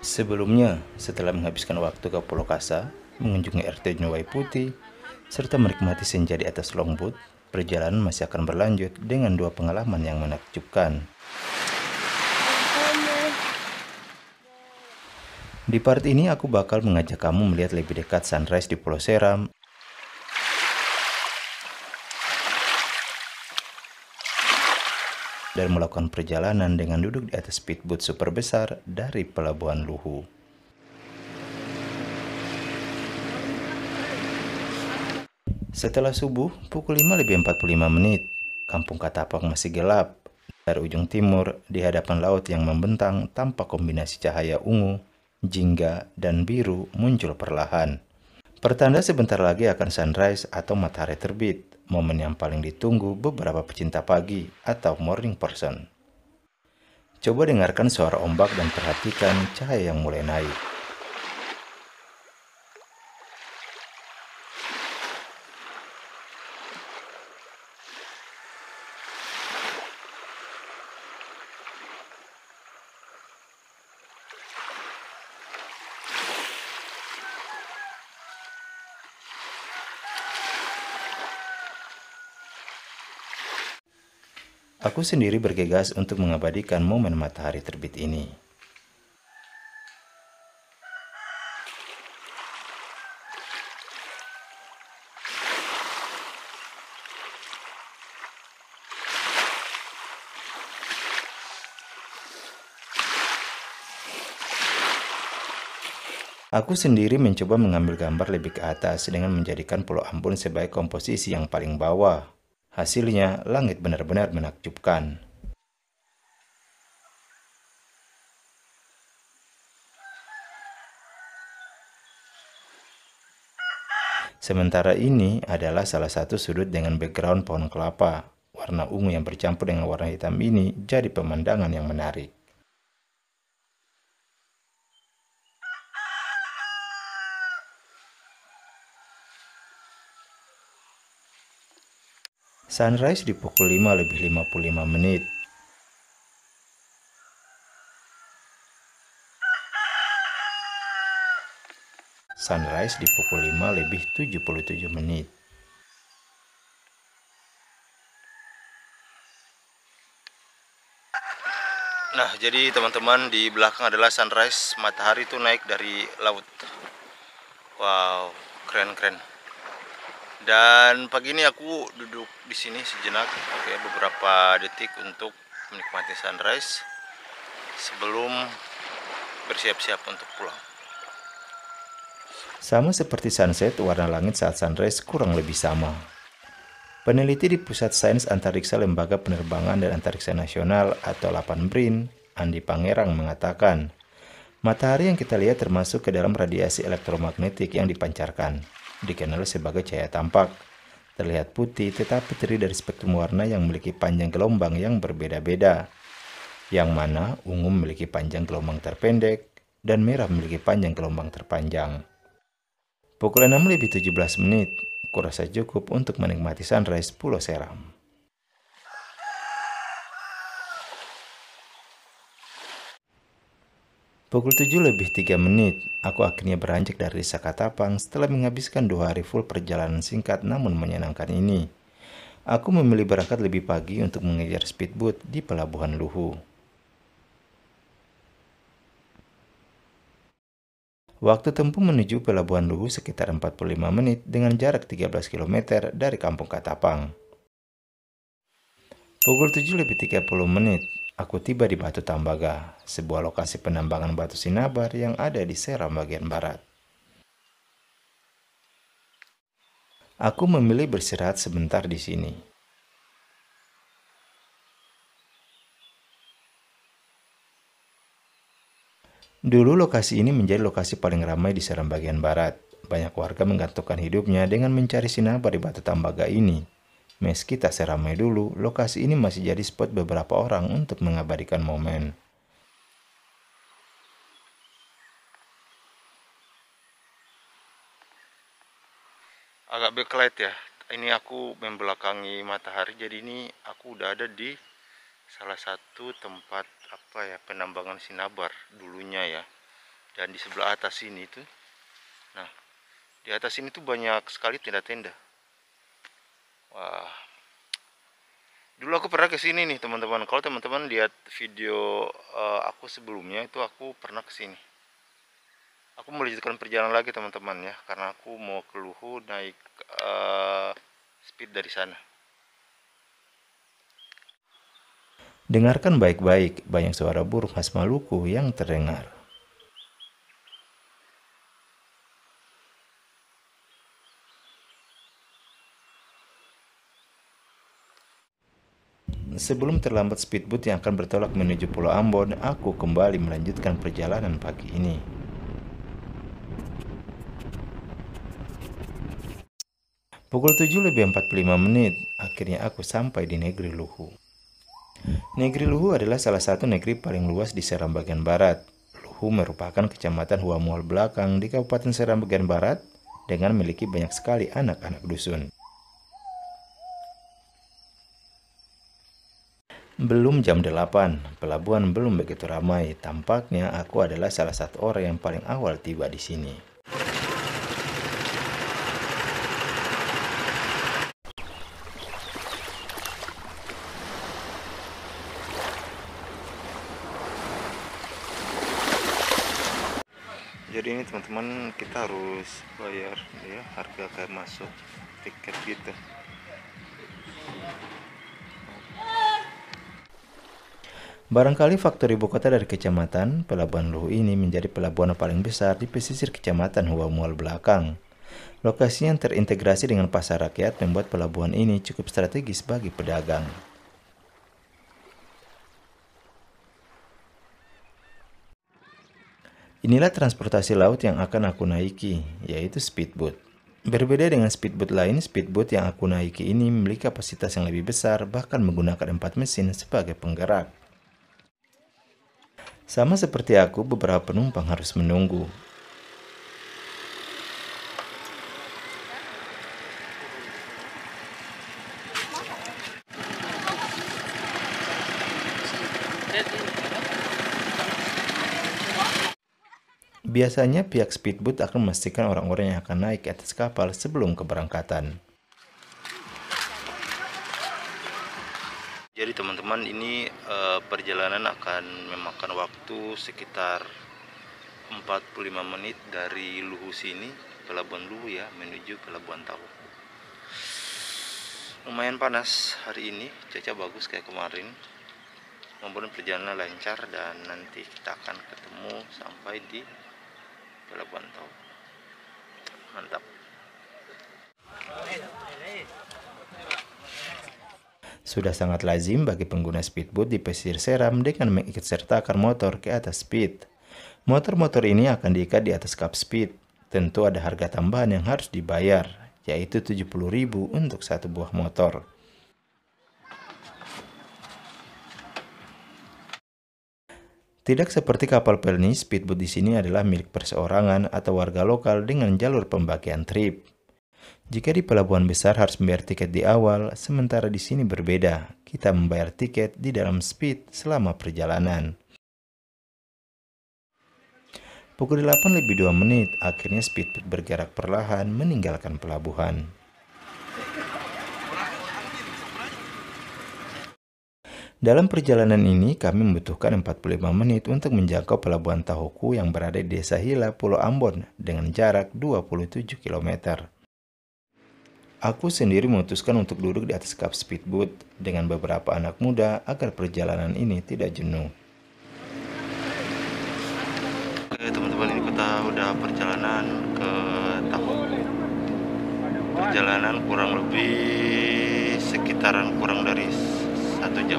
Sebelumnya, setelah menghabiskan waktu ke Pulau Kasa, mengunjungi RT Nyuwai Putih, serta menikmati senja di atas longboat, perjalanan masih akan berlanjut dengan dua pengalaman yang menakjubkan. Di part ini aku bakal mengajak kamu melihat lebih dekat sunrise di Pulau Seram dan melakukan perjalanan dengan duduk di atas speedboat super besar dari Pelabuhan Luhu. Setelah subuh, pukul 5:45, Kampung Katapang masih gelap. Dari ujung timur, di hadapan laut yang membentang tanpa kombinasi cahaya ungu, jingga, dan biru muncul perlahan. Pertanda sebentar lagi akan sunrise atau matahari terbit, momen yang paling ditunggu beberapa pecinta pagi atau morning person. Coba dengarkan suara ombak dan perhatikan cahaya yang mulai naik. Aku sendiri bergegas untuk mengabadikan momen matahari terbit ini. Aku sendiri mencoba mengambil gambar lebih ke atas dengan menjadikan Pulau Ambon sebagai komposisi yang paling bawah. Hasilnya, langit benar-benar menakjubkan. Sementara ini adalah salah satu sudut dengan background pohon kelapa. Warna ungu yang bercampur dengan warna hitam ini jadi pemandangan yang menarik. Sunrise di pukul 5:55. Sunrise di pukul 5:77. Nah, jadi teman-teman, di belakang adalah sunrise, matahari itu naik dari laut. Wow, keren-keren. Dan pagi ini aku duduk di sini sejenak, oke, beberapa detik untuk menikmati sunrise sebelum bersiap-siap untuk pulang. Sama seperti sunset, warna langit saat sunrise kurang lebih sama. Peneliti di Pusat Sains Antariksa Lembaga Penerbangan dan Antariksa Nasional atau LAPAN BRIN, Andi Pangerang mengatakan, matahari yang kita lihat termasuk ke dalam radiasi elektromagnetik yang dipancarkan, dikenal sebagai cahaya tampak. Terlihat putih tetapi terdiri dari spektrum warna yang memiliki panjang gelombang yang berbeda-beda, yang mana ungu memiliki panjang gelombang terpendek dan merah memiliki panjang gelombang terpanjang. Pukul 6:17, kurasa cukup untuk menikmati sunrise Pulau Seram. Pukul 7:03, aku akhirnya beranjak dari Desa Katapang setelah menghabiskan 2 hari full perjalanan singkat namun menyenangkan ini. Aku memilih berangkat lebih pagi untuk mengejar speedboat di Pelabuhan Luhu. Waktu tempuh menuju Pelabuhan Luhu sekitar 45 menit dengan jarak 13 km dari Kampung Katapang. Pukul 7:30, aku tiba di Batu Tambaga, sebuah lokasi penambangan batu sinabar yang ada di Seram bagian barat. Aku memilih beristirahat sebentar di sini. Dulu lokasi ini menjadi lokasi paling ramai di Seram bagian barat. Banyak warga menggantungkan hidupnya dengan mencari sinabar di Batu Tambaga ini. Meski tak seramai dulu, lokasi ini masih jadi spot beberapa orang untuk mengabadikan momen. Agak backlight ya. Ini aku membelakangi matahari, jadi ini aku udah ada di salah satu tempat penambangan sinabar dulunya ya. Dan di sebelah atas ini tuh, nah di atas ini tuh banyak sekali tenda-tenda. Wah, dulu aku pernah ke sini nih teman-teman. Kalau teman-teman lihat video aku sebelumnya itu aku pernah ke sini. Aku melanjutkan perjalanan lagi teman-teman ya, karena aku mau ke Luhu naik speed dari sana. Dengarkan baik-baik, banyak suara burung khas Maluku yang terdengar. Sebelum terlambat speedboat yang akan bertolak menuju Pulau Ambon, aku kembali melanjutkan perjalanan pagi ini. Pukul 7:45, akhirnya aku sampai di negeri Luhu. Negeri Luhu adalah salah satu negeri paling luas di Seram bagian barat. Luhu merupakan kecamatan Huamual Belakang di Kabupaten Seram bagian barat dengan memiliki banyak sekali anak-anak dusun. Belum jam 8, pelabuhan belum begitu ramai. Tampaknya aku adalah salah satu orang yang paling awal tiba di sini. Jadi ini teman-teman, kita harus bayar ya harga kayak masuk tiket gitu. Barangkali faktor ibu kota dari kecamatan, pelabuhan Luhu ini menjadi pelabuhan paling besar di pesisir kecamatan Huamual Belakang. Lokasi yang terintegrasi dengan pasar rakyat membuat pelabuhan ini cukup strategis bagi pedagang. Inilah transportasi laut yang akan aku naiki, yaitu speedboat. Berbeda dengan speedboat lain, speedboat yang aku naiki ini memiliki kapasitas yang lebih besar, bahkan menggunakan 4 mesin sebagai penggerak. Sama seperti aku, beberapa penumpang harus menunggu. Biasanya pihak speedboat akan memastikan orang-orang yang akan naik ke atas kapal sebelum keberangkatan. Jadi teman-teman, ini perjalanan akan memakan waktu sekitar 45 menit dari Luhu sini, pelabuhan Luhu ya, menuju pelabuhan Tahuku. Lumayan panas hari ini, cuaca bagus kayak kemarin. Mudah-mudahan perjalanan lancar dan nanti kita akan ketemu sampai di pelabuhan Tahuku. Mantap. Sudah sangat lazim bagi pengguna speedboat di pesisir Seram dengan mengikutsertakan motor ke atas speed. Motor-motor ini akan diikat di atas kap speed. Tentu ada harga tambahan yang harus dibayar, yaitu 70.000 untuk satu buah motor. Tidak seperti kapal pelni, speedboat di sini adalah milik perseorangan atau warga lokal dengan jalur pembagian trip. Jika di pelabuhan besar harus membayar tiket di awal, sementara di sini berbeda. Kita membayar tiket di dalam speed selama perjalanan. Pukul 8:02, akhirnya speedboat bergerak perlahan meninggalkan pelabuhan. Dalam perjalanan ini, kami membutuhkan 45 menit untuk menjangkau pelabuhan Tahuku yang berada di Desa Hila, Pulau Ambon dengan jarak 27 km. Aku sendiri memutuskan untuk duduk di atas kap speedboat dengan beberapa anak muda agar perjalanan ini tidak jenuh. Oke teman-teman, ini kita udah perjalanan ke Tahuku. Perjalanan kurang lebih sekitaran kurang dari 1 jam.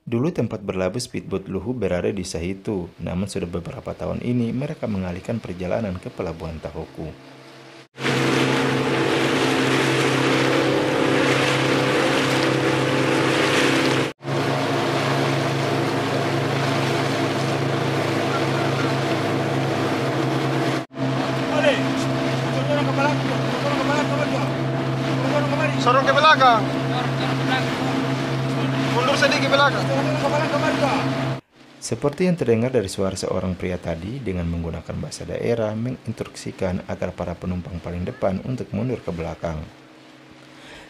Dulu tempat berlabuh speedboat Luhu berada di Sahitu, namun sudah beberapa tahun ini mereka mengalihkan perjalanan ke pelabuhan Tahuku. Sorong ke belakang. Mundur sedikit belakang. Seperti yang terdengar dari suara seorang pria tadi, dengan menggunakan bahasa daerah menginstruksikan agar para penumpang paling depan untuk mundur ke belakang.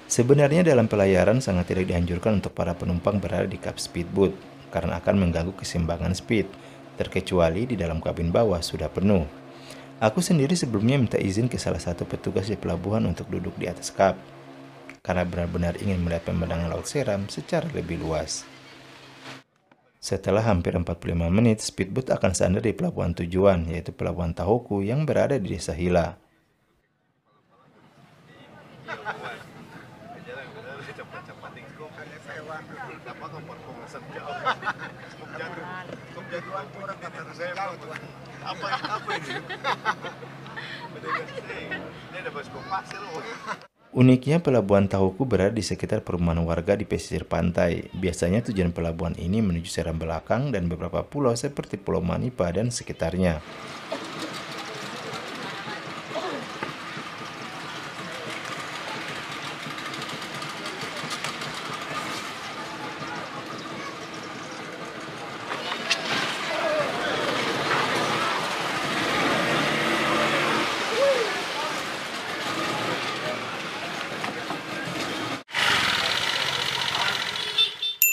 Sebenarnya dalam pelayaran sangat tidak dianjurkan untuk para penumpang berada di kap speedboat karena akan mengganggu keseimbangan speed, terkecuali di dalam kabin bawah sudah penuh. Aku sendiri sebelumnya minta izin ke salah satu petugas di pelabuhan untuk duduk di atas kap, karena benar-benar ingin melihat pemandangan Laut Seram secara lebih luas. Setelah hampir 45 menit, speedboat akan sandar di pelabuhan tujuan, yaitu Pelabuhan Tahoku yang berada di Desa Hila. Uniknya, Pelabuhan Tahoku berada di sekitar perumahan warga di pesisir pantai. Biasanya tujuan pelabuhan ini menuju Seram Belakang dan beberapa pulau seperti Pulau Manipa dan sekitarnya.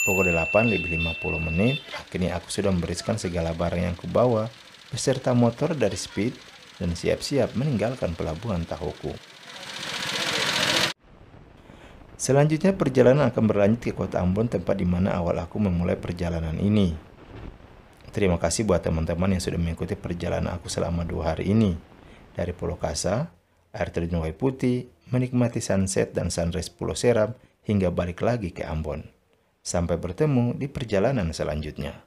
Pukul 8 lebih 50 menit, akhirnya aku sudah membereskan segala barang yang kubawa beserta motor dari Speed dan siap-siap meninggalkan Pelabuhan Tahoku. Selanjutnya perjalanan akan berlanjut ke Kota Ambon, tempat di mana awal aku memulai perjalanan ini. Terima kasih buat teman-teman yang sudah mengikuti perjalanan aku selama 2 hari ini. Dari Pulau Kasa, air terjun Wai Putih, menikmati sunset dan sunrise Pulau Seram, hingga balik lagi ke Ambon. Sampai bertemu di perjalanan selanjutnya.